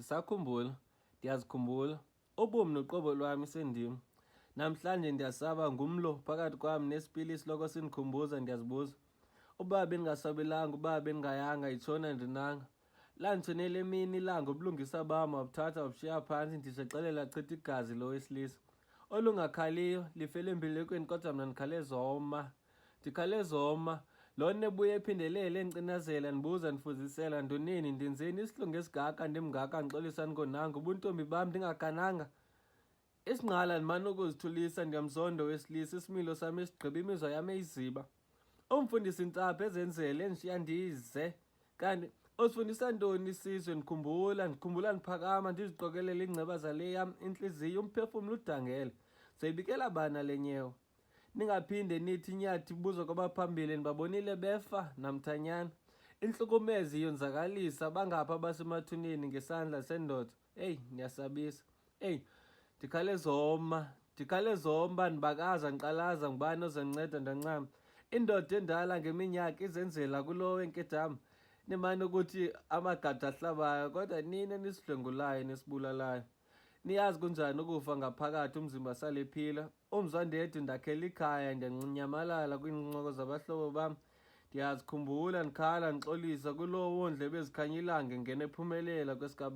Ndisakhumbula, ndiyazikhumbula ubomi noqobo lwami sendim. Namhlanje ndiyasaba ngumlo phakathi kwam nesipilisi loko sindikhumbuza. Ndiyazibuza uba bendingasabelanga, uba bendingayanga itshona ndinanga. Landitshonela emini ilanga ubulungisa bam wabuthatha wabushiya phantsi. Ndisexelela chitha igazi lo wesilisa olungakhaliyo lifele embelekweni, kodwa mna ndikhale zoma. Ndikhale zoma. Lona ebuye ephindelele endicinazela ndibuza ndifuzisela ndoneni ndenzeni isihlungu esigaka ndimngaka ndixolisa ndingonanga ubuntombi bam ndingagananga. Isingqala ndimane ukuzithulisa ndiyamzondo wesilisa isimilo sam esigqiba imizwa yam eyiziba. Umfundisi ntsapho ezenzele endishiya ndize kanti osifundisa ntoni isizwe? Ndikhumbula ndiphakama ndiziqokelela iingceba zale yam intliziyo, umphefumlo udangele. Zoyibikela bana le nyewe ningaphinde nithi inyathi ibuzo kwabaphambili ndibabonile befa namthanyana. Intlukumezi yonzakalisa bangapha abasemathuneni ngesandla sendoda. Eyi, ndiyasabisa. Eyi, ndikhale zoma ndibakaza ndiqalaza ngubani ozandinceda ndancama. Indoda endala ngeminyaka izenzela kulo wenkedama. Nimane ukuthi amagada ahlabayo, kodwa nini enisidlwengulayo nesibulalayo. Niyazi kunjani ukufa ngaphakathi umzimba salephila. Umzwa ndedwa ndakhela ikhaya ndiyanyamalala kwiincoko zabahlobo bam. Ndiyazikhumbula ndikhala ndixolisa kulowo wondlebe ezikhanya ilanga engena ephumelela kwesikaba.